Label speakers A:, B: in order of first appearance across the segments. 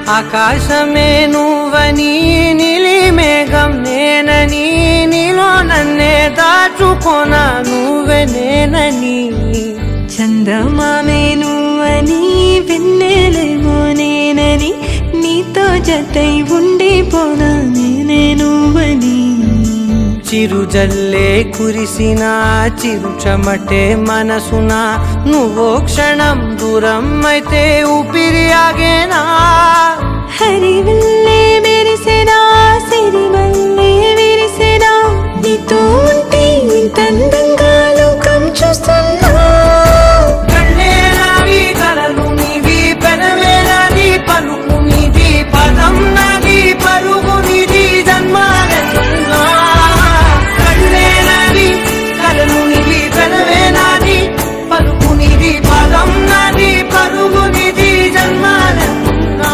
A: ఆకాశమే నువ్వని నీలి మేఘం నేనని నీలో నన్నే దాచుకోనా నువ్వే నేనని
B: చందమామే నువ్వని వెన్నెలేమో నేనని నీతో జతై ఉండిపోనా నేనే నువ్వని
A: చిరుజల్లే కురిసిన చిరు చెమటే మనసున నువ్వో క్షణం దూరం అయితే ఊపిరి ఆగేనా
B: హరివిల్లే మెరిసెనా సిరిమల్లే విరిసెనా నీతో ఉంటే ఇంత అందంగా లోకం చూస్తున్నా
A: కళ్ళే నావి కలలు నీవి పెనవే నాది పలుకు నీది పదం నాది పరుగు నీది జన్మాలెన్నున్నా కళ్ళే నావి కలలు నీవి పెనవే నాది పలుకు నీది పదం నాది పరుగు నీది జన్మాలెన్నున్నా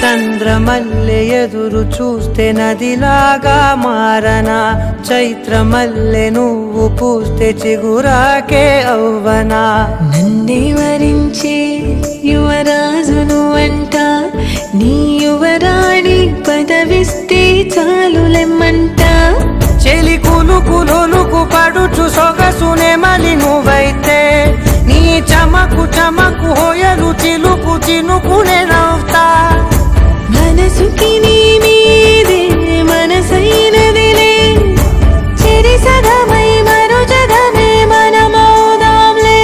A: చంద్రమల్లె ఎదురు చూస్తే నదిలాగా మారనా చైత్రమల్లె నువ్వు పూస్తే చిగురాకే అవ్వనా
B: నన్నే వరించే యువరాజును అంట నీ యువరాణి పదవిస్తే చాలులెమ్మంట
A: చెలి కులుకు పడుచు సొగసునే మలి నువ్వైతే నీ చమకు చమకు హోయలు చిలుకు చినుకునే నవ్వుతా
B: మనసుకి నీ మీదే మనసైనదిలే చెరి సగమై మరో జగమే మనమౌదాంలే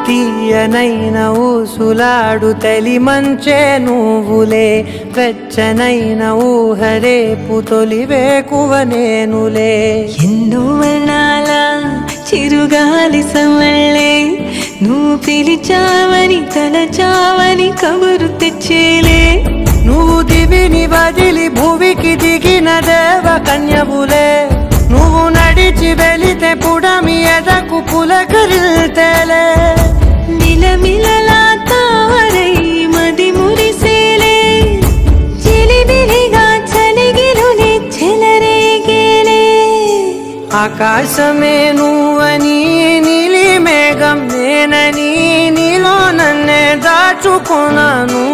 B: తీయనైన ఊసులాడు తలి మంచే నువ్వులే వెచ్చనైన ఊహరేపు తొలి వేకువ నేనులే ఎన్నో వర్ణాల చిరుగాలి సవళ్ళే నువ్వు పిలిచావని తలచావని కబురు తెచ్చేలే
A: నువ్వు దివిని వదిలి భూమికి దిగిన దేవ కన్యవులే నువ్వు నడిచి వెళితే పుడమి ఎదకు పులకరిల్తేలే
B: మిలమిలలా తారై మది మురిసేలే చిలిబిలిగా చలిగిలునే చెలరేగేలే
A: ఆకాశమే నువ్వని నీలి మేఘం నేనని నీలో నన్నే దాచుకున్నాను